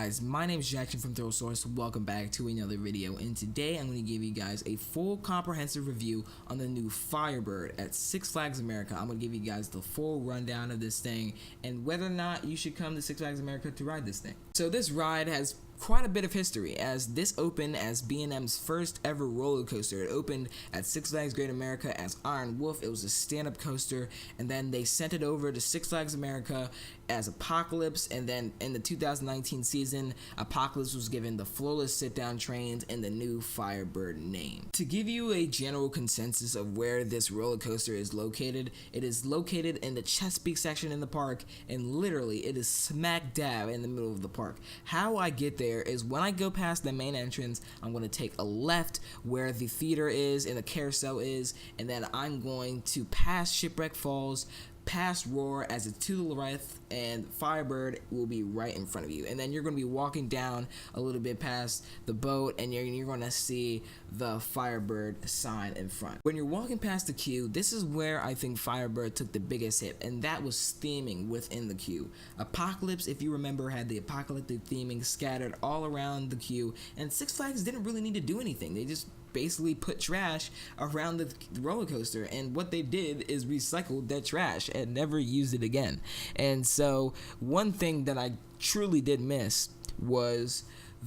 guys, my name is Jackson from ThrillSource. Welcome back to another video, and today I'm going to give you guys a full comprehensive review on the new Firebird at Six Flags America. I'm going to give you guys the full rundown of this thing and whether or not you should come to Six Flags America to ride this thing. So this ride has quite a bit of history, as this opened as B&M's first ever roller coaster. It opened at Six Flags Great America as Iron Wolf. It was a stand-up coaster, and then they sent it over to Six Flags America as Apocalypse, and then in the 2019 season, Apocalypse was given the floorless sit-down trains and the new Firebird name. To give you a general consensus of where this roller coaster is located, it is located in the Chesapeake section in the park, and literally it is smack dab in the middle of the park. How I get there is when I go past the main entrance, I'm going to take a left where the theater is and the carousel is, and then I'm going to pass Shipwreck Falls, past Roar as it's to the right, and Firebird will be right in front of you. And then you're going to be walking down a little bit past the boat, and you're going to see the Firebird sign in front. When you're walking past the queue, this is where I think Firebird took the biggest hit, and that was theming within the queue. Apocalypse, if you remember, had the apocalyptic theming scattered all around the queue, and Six Flags didn't really need to do anything. They just basically put trash around the roller coaster, and what they did is recycled that trash and never used it again. And so one thing that I truly did miss was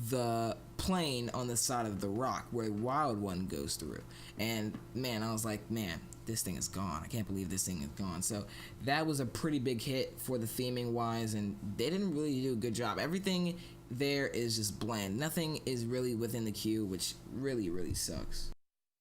the plane on the side of the rock where Wild One goes through, and man, I was like, man, this thing is gone. I can't believe this thing is gone. So that was a pretty big hit for the theming wise, and they didn't really do a good job. Everything there is just bland. Nothing is really within the queue, which really sucks.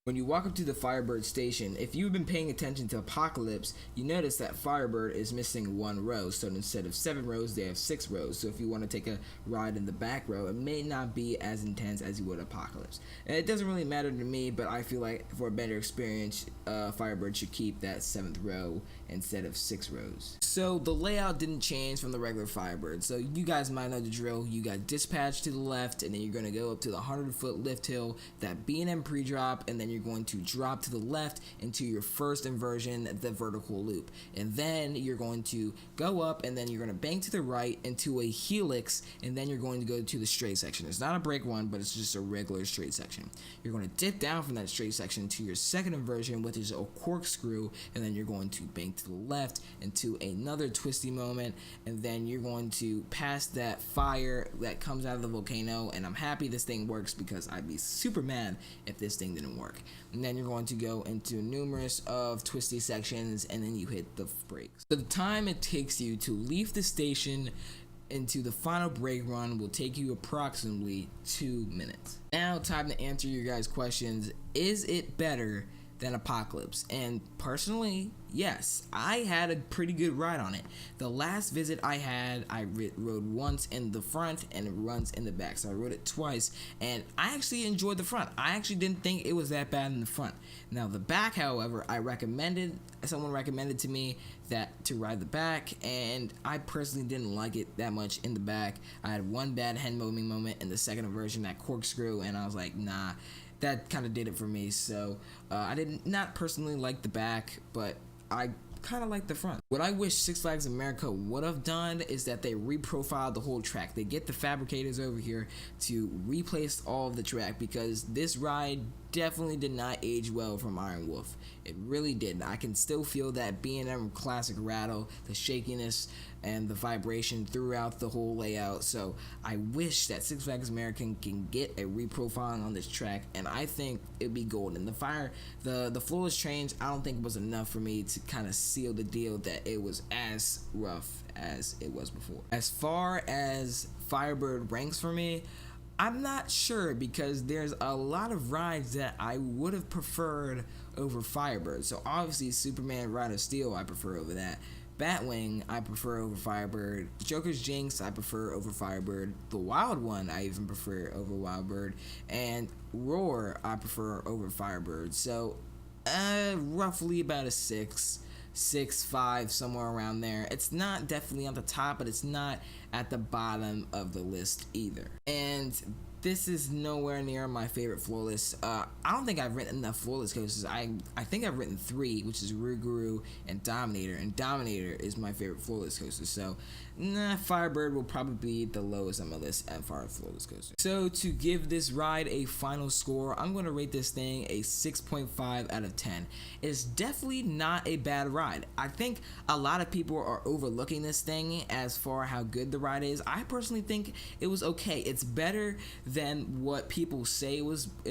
When you walk up to the Firebird station, if you've been paying attention to Apocalypse, you notice that Firebird is missing one row. So instead of 7 rows, they have 6 rows. So if you want to take a ride in the back row, it may not be as intense as you would Apocalypse. And it doesn't really matter to me, but I feel like for a better experience, Firebird should keep that 7th row instead of 6 rows. So the layout didn't change from the regular Firebird. So you guys might know the drill. You got dispatched to the left, and then you're going to go up to the 100-foot lift hill, that B&M pre-drop, and then you're going to drop to the left into your first inversion, the vertical loop, and then you're going to go up, and then you're going to bank to the right into a helix, and then you're going to go to the straight section. It's not a break one, but it's just a regular straight section. You're going to dip down from that straight section to your second inversion, which is a corkscrew, and then you're going to bank to the left into another twisty moment, and then you're going to pass that fire that comes out of the volcano. And I'm happy this thing works, because I'd be super mad if this thing didn't work. And then you're going to go into numerous of twisty sections, and then you hit the brakes. So the time it takes you to leave the station into the final brake run will take you approximately 2 minutes. Now, time to answer your guys' questions. Is it better than Apocalypse? And personally, yes, I had a pretty good ride on it. The last visit I had, I rode once in the front and once in the back, so I rode it twice, and I actually enjoyed the front. I actually didn't think it was that bad in the front. Now the back, however, someone recommended to me that to ride the back, and I personally didn't like it that much in the back. I had one bad hand moving moment in the second version, that corkscrew, and I was like, nah, that kind of did it for me. So I did not personally like the back, but I kind of like the front. What I wish Six Flags America would have done is that they reprofiled the whole track. They get the fabricators over here to replace all of the track, because this ride definitely did not age well from Iron Wolf. It really didn't. I can still feel that B&M classic rattle, the shakiness and the vibration throughout the whole layout. So I wish that Six Flags American can get a reprofiling on this track, and I think it'd be golden. The floorless trains, I don't think it was enough for me to kind of seal the deal that it was as rough as it was before. As far as Firebird ranks for me, I'm not sure, because there's a lot of rides that I would have preferred over Firebird. So obviously Superman Ride of Steel I prefer over that. Batwing I prefer over Firebird. Joker's Jinx I prefer over Firebird. The Wild One I even prefer over Wildbird. And Roar I prefer over Firebird. So roughly about a 6, 5, somewhere around there. It's not definitely on the top, but it's not at the bottom of the list either. And this is nowhere near my favorite floorless. I don't think I've written enough floorless coasters. I think I've written 3, which is Rougarou and Dominator, and Dominator is my favorite floorless coaster. So, Firebird will probably be the lowest on my list at floorless coaster. So, to give this ride a final score, I'm going to rate this thing a 6.5 out of 10. It's definitely not a bad ride. I think a lot of people are overlooking this thing as far how good the ride is. I personally think it was okay. It's better than what people say it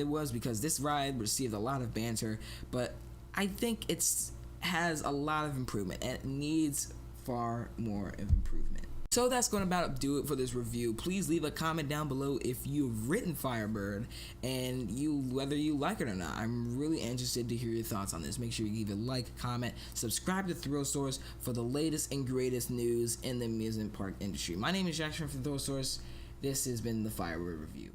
was because this ride received a lot of banter, but I think it's has a lot of improvement and it needs far more of improvement. So that's going to about do it for this review. Please leave a comment down below if you've written Firebird and whether you like it or not. I'm really interested to hear your thoughts on this. Make sure you give a like, comment, subscribe to Thrill Source for the latest and greatest news in the amusement park industry. My name is Jackson from Thrill Source. This has been the Firebird Review.